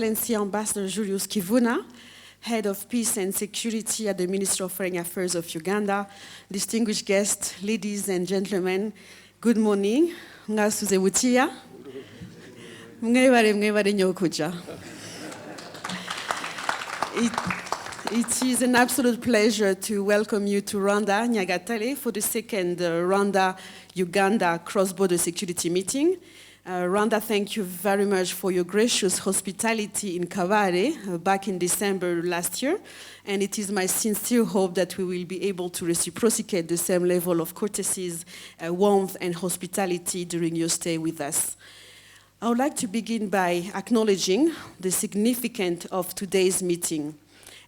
Excellency Ambassador Julius Kivuna, Head of Peace and Security at the Ministry of Foreign Affairs of Uganda, distinguished guests, ladies and gentlemen, good morning. Ngasuze butia. Mwebale nyokuja. It is an absolute pleasure to welcome you to Rwanda, Nyagatare, for the second Rwanda-Uganda cross-border security meeting. Rwanda, thank you very much for your gracious hospitality in Kabare back in December last year. And it is my sincere hope that we will be able to reciprocate the same level of courtesies, warmth, and hospitality during your stay with us. I would like to begin by acknowledging the significance of today's meeting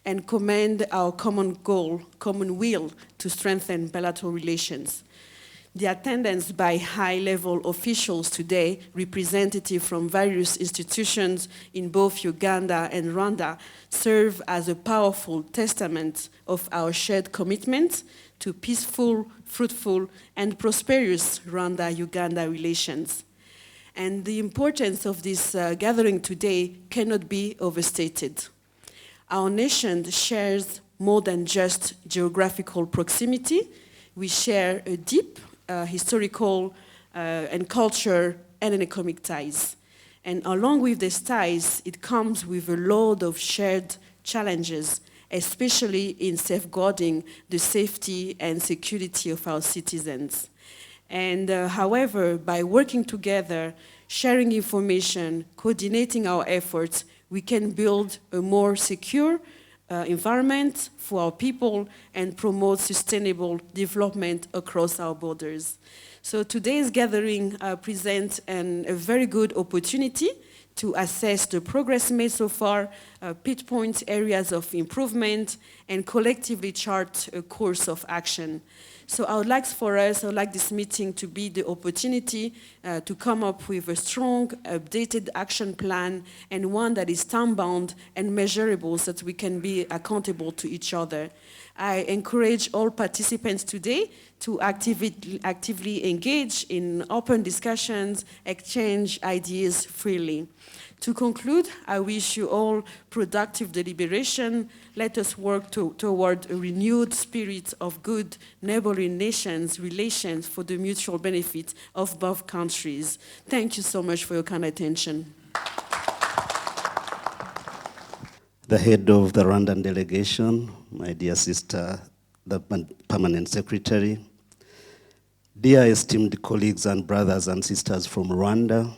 and commend our common goal, common will to strengthen bilateral relations. The attendance by high-level officials today, representatives from various institutions in both Uganda and Rwanda, serve as a powerful testament of our shared commitment to peaceful, fruitful, and prosperous Rwanda-Uganda relations. And the importance of this gathering today cannot be overstated. Our nation shares more than just geographical proximity. We share a deep historical and culture and economic ties. And along with these ties, it comes with a load of shared challenges, especially in safeguarding the safety and security of our citizens. And however, by working together, sharing information, coordinating our efforts, we can build a more secure environment for our people and promote sustainable development across our borders. So today's gathering presents a very good opportunity to assess the progress made so far, pinpoint areas of improvement, and collectively chart a course of action. So I would like this meeting to be the opportunity to come up with a strong, updated action plan and one that is time-bound and measurable so that we can be accountable to each other. I encourage all participants today to actively engage in open discussions, exchange ideas freely. To conclude, I wish you all productive deliberation. Let us work toward a renewed spirit of good neighboring nations relations for the mutual benefit of both countries. Thank you so much for your kind attention. The head of the Rwandan delegation, my dear sister, the permanent secretary, dear esteemed colleagues and brothers and sisters from Rwanda,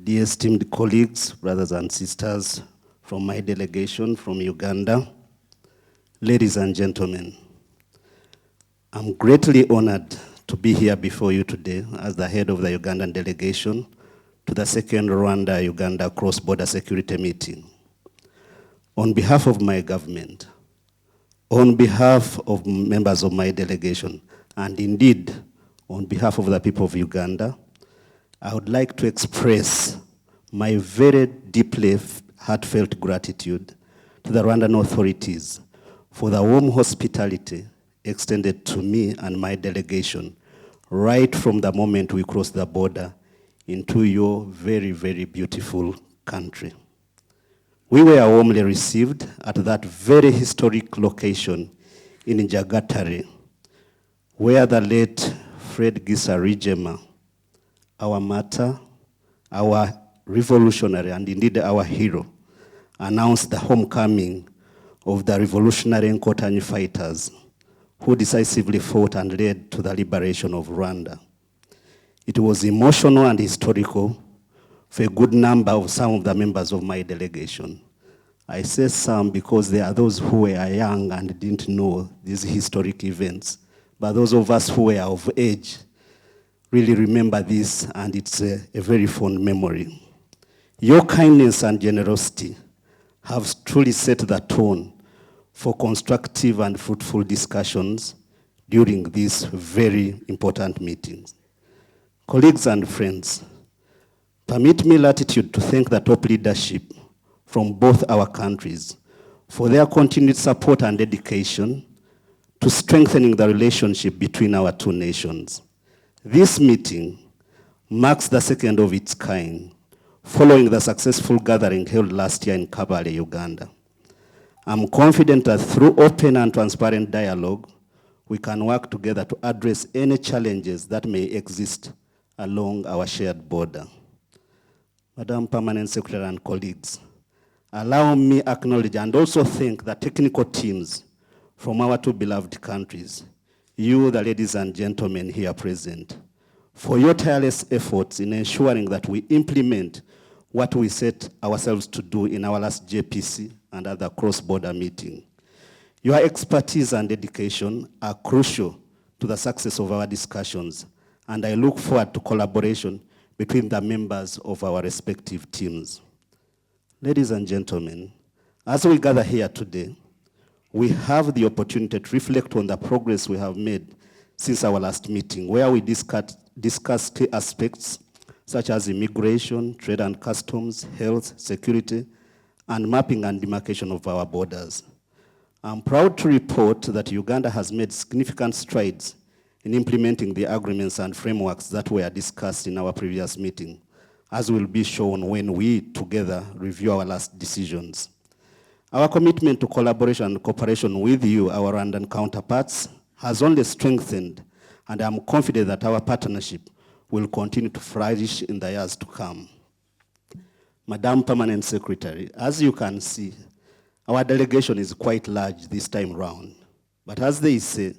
dear esteemed colleagues, brothers and sisters from my delegation from Uganda, ladies and gentlemen, I'm greatly honored to be here before you today as the head of the Ugandan delegation to the second Rwanda-Uganda cross-border security meeting. On behalf of my government, on behalf of members of my delegation, and indeed on behalf of the people of Uganda, I would like to express my very deeply heartfelt gratitude to the Rwandan authorities for the warm hospitality extended to me and my delegation right from the moment we crossed the border into your very, very beautiful country. We were warmly received at that very historic location in Nyagatare, where the late Fred Gisa Rijema, our martyr, our revolutionary, and indeed our hero, announced the homecoming of the revolutionary Nkotanyi fighters who decisively fought and led to the liberation of Rwanda. It was emotional and historical for a good number of some of the members of my delegation. I say some because there are those who were young and didn't know these historic events, but those of us who were of age really remember this, and it's a very fond memory. Your kindness and generosity have truly set the tone for constructive and fruitful discussions during these very important meetings. Colleagues and friends, permit me latitude to thank the top leadership from both our countries for their continued support and dedication to strengthening the relationship between our two nations. This meeting marks the second of its kind, following the successful gathering held last year in Kabale, Uganda. I'm confident that through open and transparent dialogue, we can work together to address any challenges that may exist along our shared border. Madam Permanent Secretary and colleagues, allow me acknowledge and also thank the technical teams from our two beloved countries, you, the ladies and gentlemen here present, for your tireless efforts in ensuring that we implement what we set ourselves to do in our last JPC and other cross-border meeting. Your expertise and dedication are crucial to the success of our discussions, and I look forward to collaboration between the members of our respective teams. Ladies and gentlemen, as we gather here today, we have the opportunity to reflect on the progress we have made since our last meeting, where we discussed key aspects such as immigration, trade and customs, health, security, and mapping and demarcation of our borders. I'm proud to report that Uganda has made significant strides in implementing the agreements and frameworks that were discussed in our previous meeting, as will be shown when we together review our last decisions. Our commitment to collaboration and cooperation with you, our Rwandan counterparts, has only strengthened, and I'm confident that our partnership will continue to flourish in the years to come. Madam Permanent Secretary, as you can see, our delegation is quite large this time round, but as they say,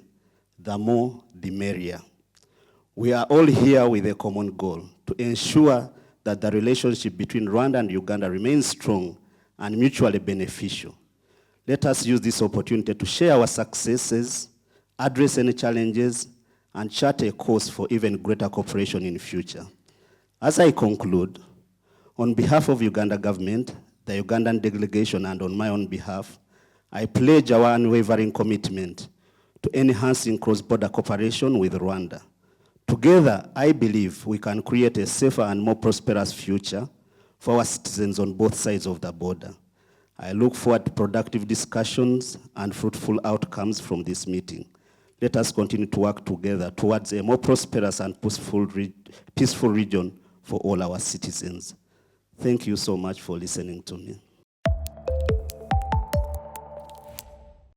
the more the merrier. We are all here with a common goal, to ensure that the relationship between Rwanda and Uganda remains strong and mutually beneficial. Let us use this opportunity to share our successes, address any challenges, and chart a course for even greater cooperation in the future. As I conclude, on behalf of Uganda government, the Ugandan delegation, and on my own behalf, I pledge our unwavering commitment to enhancing cross-border cooperation with Rwanda. Together, I believe we can create a safer and more prosperous future for our citizens on both sides of the border. I look forward to productive discussions and fruitful outcomes from this meeting. Let us continue to work together towards a more prosperous and peaceful region for all our citizens. Thank you so much for listening to me.